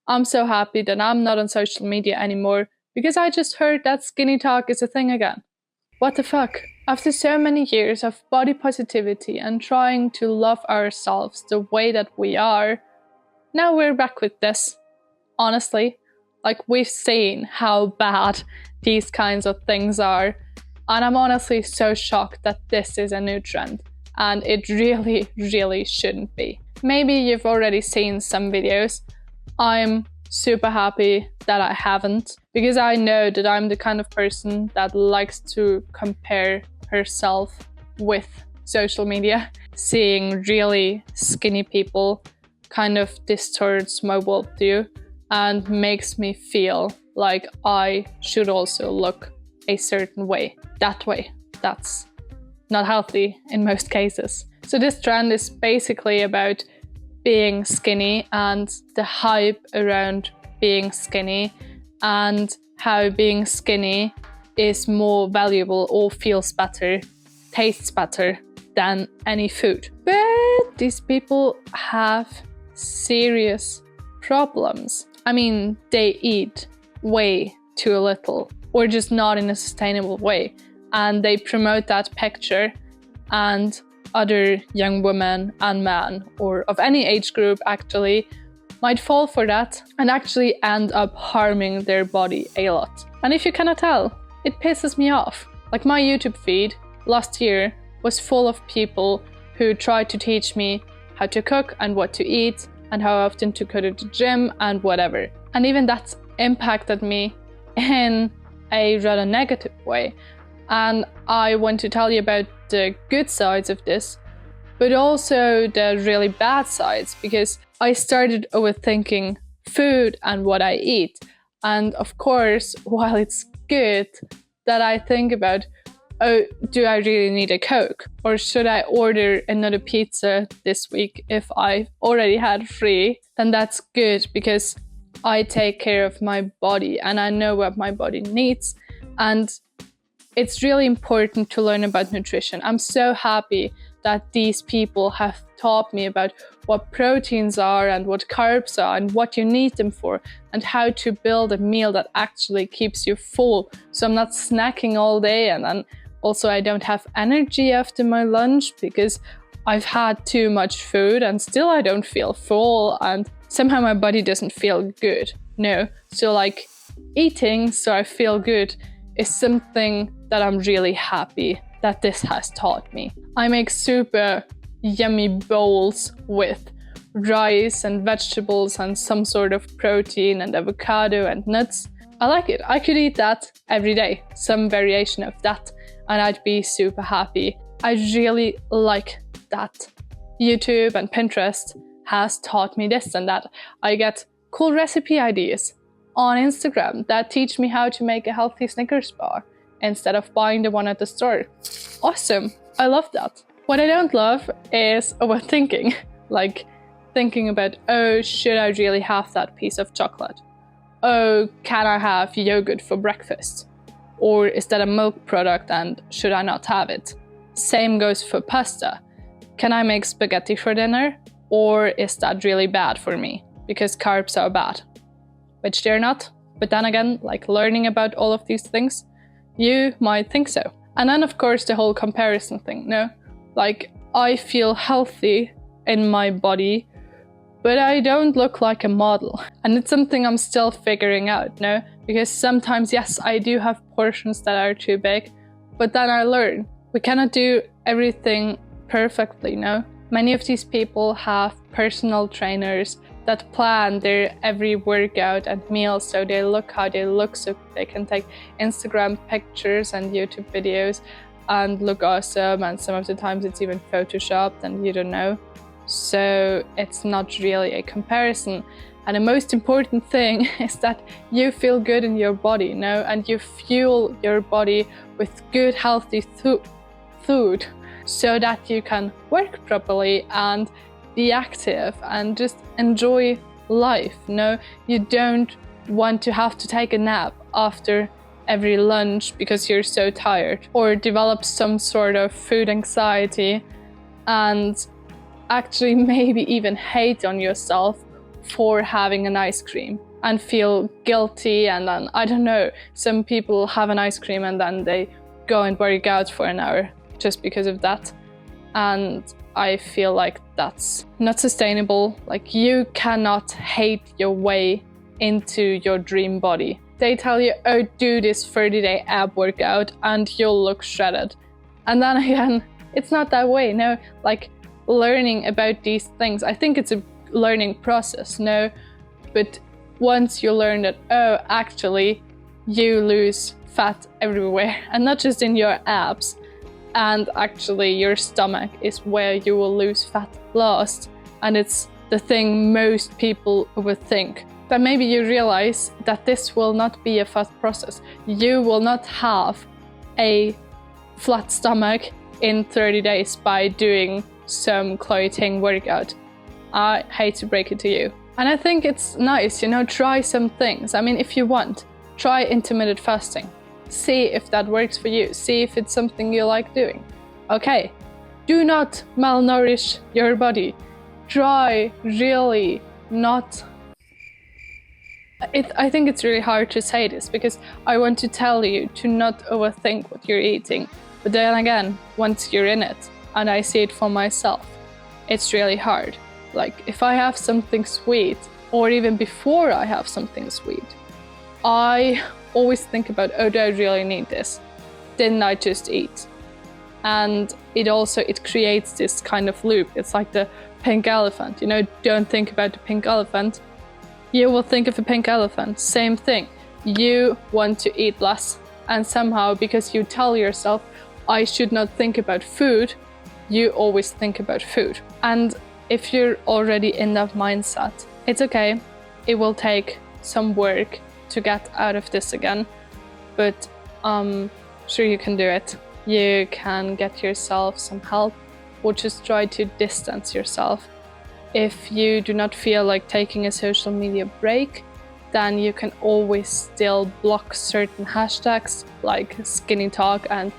I'm so happy that I'm not on social media anymore because I just heard that SkinnyTok is a thing again. What the fuck? After so many years of body positivity and trying to love ourselves the way that we are, now we're back with this. Honestly, like, we've seen how bad these kinds of things are, and I'm honestly so shocked that this is a new trend, and it really, really shouldn't be. Maybe you've already seen some videos. I'm super happy that I haven't, because I know that I'm the kind of person that likes to compare herself with social media. Seeing really skinny people kind of distorts my worldview and makes me feel like I should also look a certain way. That way. That's not healthy in most cases. So this trend is basically about being skinny and the hype around being skinny, and how being skinny is more valuable or feels better, tastes better than any food. But these people have serious problems. I mean, they eat way too little, or just not in a sustainable way, and they promote that picture, and other young women and men, or of any age group actually, might fall for that and actually end up harming their body a lot. And if you cannot tell, it pisses me off. Like, my YouTube feed last year was full of people who tried to teach me how to cook and what to eat and how often to go to the gym and whatever. And even that impacted me in a rather negative way. And I want to tell you about the good sides of this, but also the really bad sides, because I started overthinking food and what I eat. And of course, while it's good that I think about, oh, do I really need a Coke? Or should I order another pizza this week if I already had 3? Then that's good, because I take care of my body and I know what my body needs. And it's really important to learn about nutrition. I'm so happy that these people have taught me about what proteins are and what carbs are and what you need them for, and how to build a meal that actually keeps you full. So I'm not snacking all day, and then also I don't have energy after my lunch because I've had too much food and still I don't feel full, and somehow my body doesn't feel good. No, so like, eating so I feel good is something that I'm really happy that this has taught me. I make super yummy bowls with rice and vegetables and some sort of protein and avocado and nuts. I like it. I could eat that every day, some variation of that, and I'd be super happy. I really like that YouTube and Pinterest has taught me this and that. I get cool recipe ideas on Instagram that teach me how to make a healthy Snickers bar instead of buying the one at the store. Awesome. I love that. What I don't love is overthinking. Like, thinking about, oh, should I really have that piece of chocolate? Oh, can I have yogurt for breakfast? Or is that a milk product and should I not have it? Same goes for pasta. Can I make spaghetti for dinner? Or is that really bad for me? Because carbs are bad. Which they're not. But then again, like, learning about all of these things, you might think so. And then of course the whole comparison thing, no? Like, I feel healthy in my body, but I don't look like a model. And it's something I'm still figuring out, no? Because sometimes, yes, I do have portions that are too big, but then I learn. We cannot do everything perfectly, no? Many of these people have personal trainers that plan their every workout and meal so they look how they look, so they can take Instagram pictures and YouTube videos and look awesome, and some of the times it's even photoshopped and you don't know. So it's not really a comparison. And the most important thing is that you feel good in your body, no? And you fuel your body with good, healthy food so that you can work properly and be active and just enjoy life. No, you don't want to have to take a nap after every lunch because you're so tired, or develop some sort of food anxiety and actually maybe even hate on yourself for having an ice cream and feel guilty, and then, I don't know, some people have an ice cream and then they go and work out for an hour just because of that. And I feel like that's not sustainable. Like, you cannot hate your way into your dream body. They tell you, oh, do this 30-day ab workout and you'll look shredded. And then again, it's not that way. No, like, learning about these things, I think it's a learning process, no, but once you learn that, oh, actually, you lose fat everywhere, and not just in your abs, and actually your stomach is where you will lose fat last, and it's the thing most people overthink. But maybe you realize that this will not be a fast process. You will not have a flat stomach in 30 days by doing some clothing workout. I hate to break it to you. And I think it's nice, you know, try some things. I mean, if you want, try intermittent fasting. See if that works for you. See if it's something you like doing. Okay, do not malnourish your body. Try really not... I think it's really hard to say this because I want to tell you to not overthink what you're eating. But then again, once you're in it, and I see it for myself, it's really hard. Like, if I have something sweet, or even before I have something sweet, I always think about, oh, do I really need this? Didn't I just eat? And it creates this kind of loop. It's like the pink elephant, you know, don't think about the pink elephant. You will think of a pink elephant. Same thing. You want to eat less, and somehow, because you tell yourself, I should not think about food, you always think about food. And if you're already in that mindset, it's okay. It will take some work to get out of this again, but sure, you can do it. You can get yourself some help, or just try to distance yourself. If you do not feel like taking a social media break, then you can always still block certain hashtags like SkinnyTok and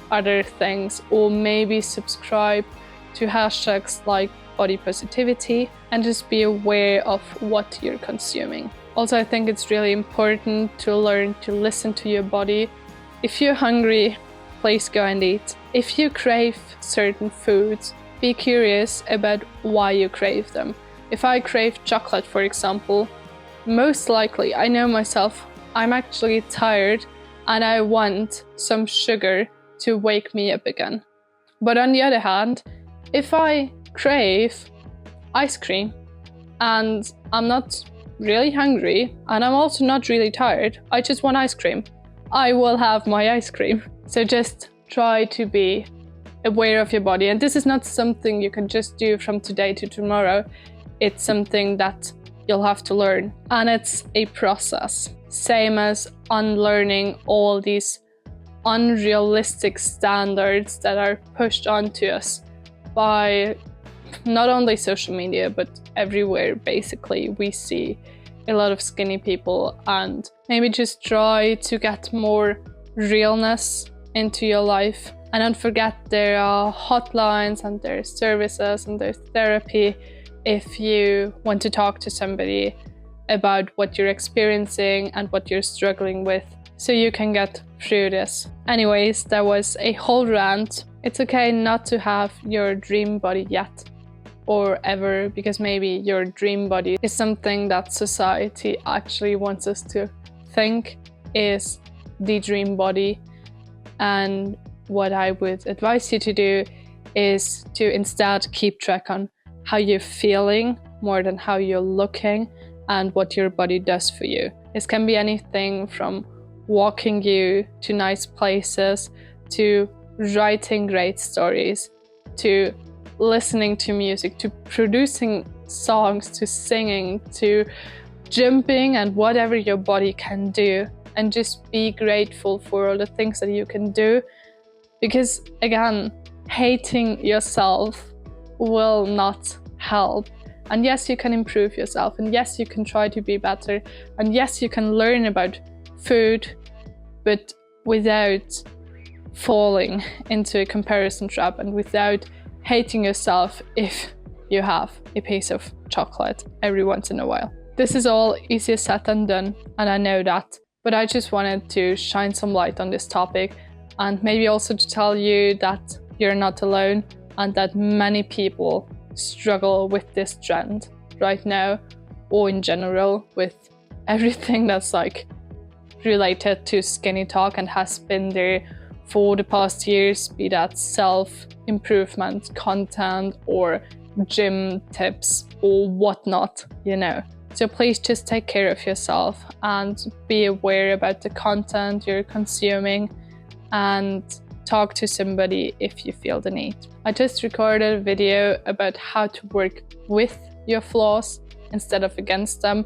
other things, or maybe subscribe to hashtags like body positivity, and just be aware of what you're consuming. Also, I think it's really important to learn to listen to your body. If you're hungry, please go and eat. If you crave certain foods, be curious about why you crave them. If I crave chocolate, for example, most likely, I know myself, I'm actually tired and I want some sugar to wake me up again. But on the other hand, if I crave ice cream and I'm not really hungry and I'm also not really tired, I just want ice cream, I will have my ice cream. So just try to be aware of your body. And this is not something you can just do from today to tomorrow. It's something that you'll have to learn. And it's a process. Same as unlearning all these unrealistic standards that are pushed onto us by not only social media, but everywhere. Basically, we see a lot of skinny people, and maybe just try to get more realness into your life. And don't forget, there are hotlines and there's services and there's therapy if you want to talk to somebody about what you're experiencing and what you're struggling with, so you can get through this. Anyways, that was a whole rant. It's okay not to have your dream body yet or ever, because maybe your dream body is something that society actually wants us to think is the dream body. And what I would advise you to do is to instead keep track on how you're feeling more than how you're looking and what your body does for you. This can be anything from walking you to nice places, to writing great stories, to listening to music, to producing songs, to singing, to jumping, and whatever your body can do. And just be grateful for all the things that you can do. Because again, hating yourself will not help. And yes, you can improve yourself, and yes, you can try to be better, and yes, you can learn about food, but without falling into a comparison trap and without hating yourself if you have a piece of chocolate every once in a while. This is all easier said than done, and I know that, but I just wanted to shine some light on this topic and maybe also to tell you that you're not alone and that many people struggle with this trend right now, or in general with everything that's like related to SkinnyTok and has been there for the past years, be that self-improvement content or gym tips or whatnot, you know. So please just take care of yourself and be aware about the content you're consuming and talk to somebody if you feel the need. I just recorded a video about how to work with your flaws instead of against them,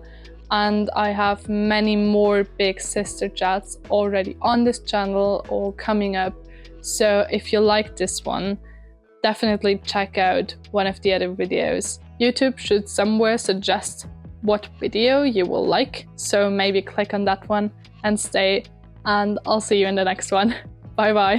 and I have many more big sister chats already on this channel or coming up. So if you like this one, definitely check out one of the other videos. YouTube should somewhere suggest what video you will like, so maybe click on that one and stay, and I'll see you in the next one. Bye bye.